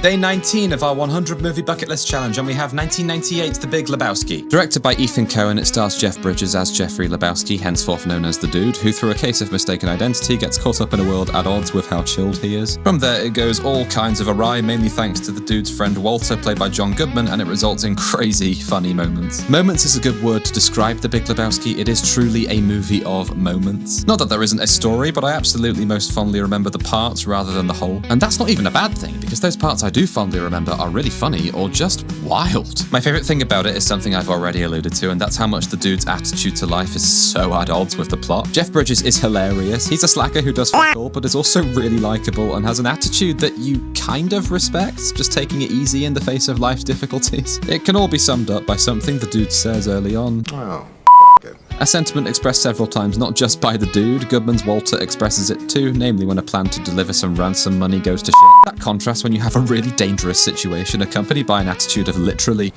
Day 19 of our 100 movie bucket list challenge, and we have 1998's The Big Lebowski. Directed by Ethan Coen, it stars Jeff Bridges as Jeffrey Lebowski, henceforth known as the Dude, who through a case of mistaken identity gets caught up in a world at odds with how chilled he is. From there it goes all kinds of awry, mainly thanks to the Dude's friend Walter, played by John Goodman, and it results in crazy, funny moments. Moments is a good word to describe The Big Lebowski. It is truly a movie of moments. Not that there isn't a story, but I absolutely most fondly remember the parts rather than the whole. And that's not even a bad thing, because those parts I do fondly remember are really funny or just wild. My favourite thing about it is something I've already alluded to, and that's how much the Dude's attitude to life is so at odds with the plot. Jeff Bridges is hilarious. He's a slacker who does fuck all, but is also really likeable and has an attitude that you kind of respect, just taking it easy in the face of life's difficulties. It can all be summed up by something the Dude says early on. Oh. A sentiment expressed several times, not just by the Dude. Goodman's Walter expresses it too, namely when a plan to deliver some ransom money goes to shit. That contrast when you have a really dangerous situation accompanied by an attitude of literally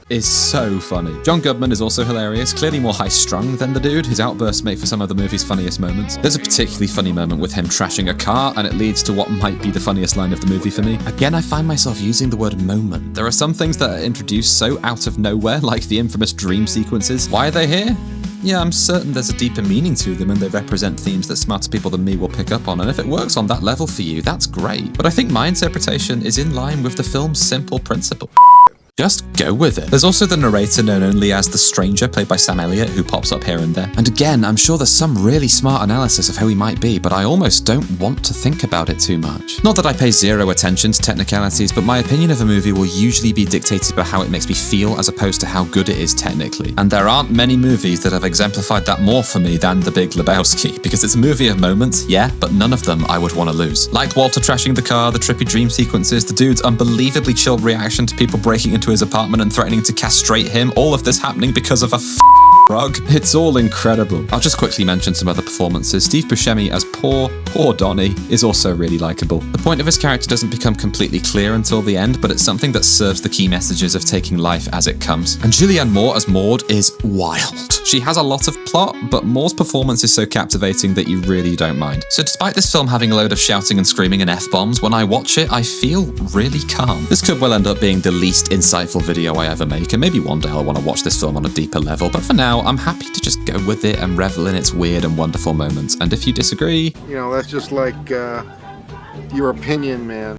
is so funny. John Goodman is also hilarious, clearly more high-strung than the Dude. His outbursts make for some of the movie's funniest moments. There's a particularly funny moment with him trashing a car, and it leads to what might be the funniest line of the movie for me. Again, I find myself using the word moment. There are some things that are introduced so out of nowhere, like the infamous dream sequences. Why are they here? Yeah, I'm certain there's a deeper meaning to them and they represent themes that smarter people than me will pick up on, and if it works on that level for you, that's great. But I think my interpretation is in line with the film's simple principle. Just go with it. There's also the narrator known only as the Stranger, played by Sam Elliott, who pops up here and there. And again, I'm sure there's some really smart analysis of who he might be, but I almost don't want to think about it too much. Not that I pay zero attention to technicalities, but my opinion of a movie will usually be dictated by how it makes me feel as opposed to how good it is technically. And there aren't many movies that have exemplified that more for me than The Big Lebowski, because it's a movie of moments, yeah, but none of them I would want to lose. Like Walter trashing the car, the trippy dream sequences, the Dude's unbelievably chilled reaction to people breaking into his apartment and threatening to castrate him, all of this happening because of a rug. It's all incredible. I'll just quickly mention some other performances. Steve Buscemi as poor Donnie is also really likable. The point of his character doesn't become completely clear until the end, but it's something that serves the key messages of taking life as it comes. And Julianne Moore as Maud is wild. She has a lot of plot, but Moore's performance is so captivating that you really don't mind. So despite this film having a load of shouting and screaming and F-bombs, when I watch it, I feel really calm. This could well end up being the least insightful video I ever make, and maybe one day I'll want to watch this film on a deeper level, but for now, I'm happy to just go with it and revel in its weird and wonderful moments. And if you disagree, You know, that's just like, your opinion, man.